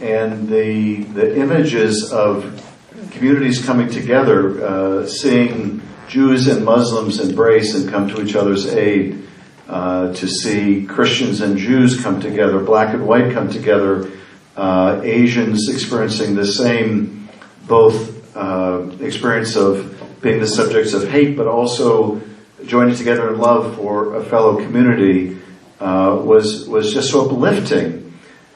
And the images of communities coming together, seeing Jews and Muslims embrace and come to each other's aid, to see Christians and Jews come together, black and white come together, Asians experiencing the same, both experience of being the subjects of hate, but also joining together in love for a fellow community, was just so uplifting.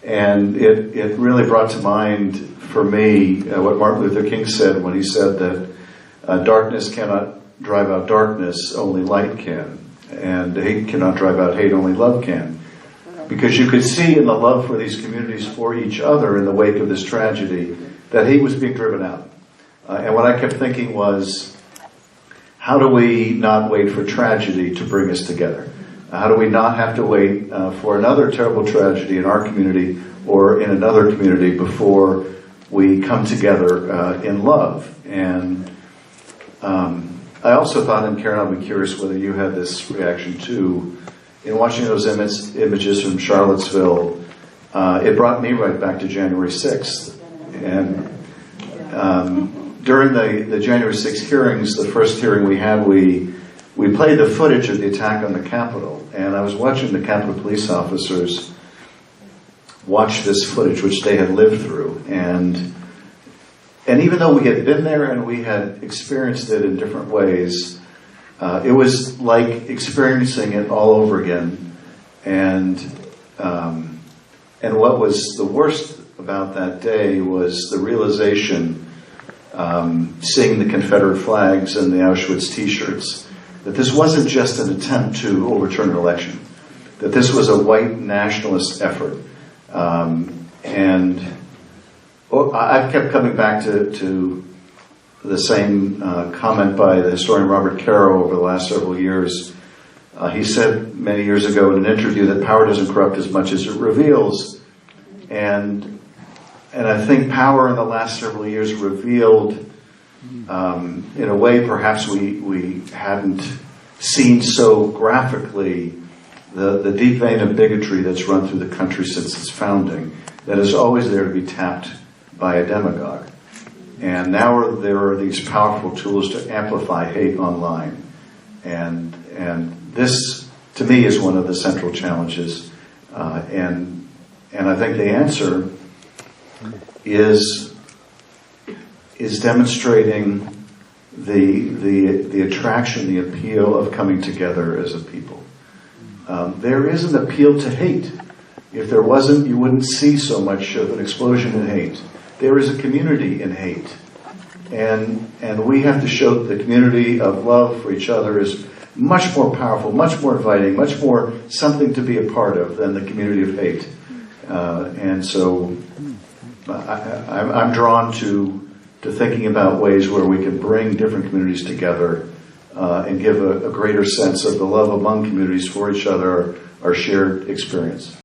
And it really brought to mind for me what Martin Luther King said when he said that darkness cannot drive out darkness, only light can. And hate cannot drive out hate, only love can. Because you could see in the love for these communities, for each other in the wake of this tragedy, that hate was being driven out. And what I kept thinking was, how do we not wait for tragedy to bring us together? How do we not have to wait for another terrible tragedy in our community or in another community before we come together in love? And I also thought, and Karen, I'll be curious whether you had this reaction too, in watching those images from Charlottesville, it brought me right back to January 6th. And during the January 6th hearings, the first hearing we had, we played the footage of the attack on the Capitol. And I was watching the Capitol police officers watch this footage, which they had lived through. And even though we had been there and we had experienced it in different ways, it was like experiencing it all over again. And what was the worst about that day was the realization, seeing the Confederate flags and the Auschwitz T-shirts, that this wasn't just an attempt to overturn an election, that this was a white nationalist effort. I've kept coming back to the same comment by the historian Robert Caro over the last several years. He said many years ago in an interview that power doesn't corrupt as much as it reveals. And I think power in the last several years revealed, in a way perhaps we hadn't seen so graphically, the deep vein of bigotry that's run through the country since its founding, that is always there to be tapped by a demagogue. And now there are these powerful tools to amplify hate online. And this, to me, is one of the central challenges. And I think the answer is demonstrating the attraction, the appeal of coming together as a people. There is an appeal to hate. If there wasn't, you wouldn't see so much of an explosion in hate. There is a community in hate. And we have to show that the community of love for each other is much more powerful, much more inviting, much more something to be a part of than the community of hate. And so I'm drawn to thinking about ways where we can bring different communities together and give a greater sense of the love among communities for each other, our shared experience.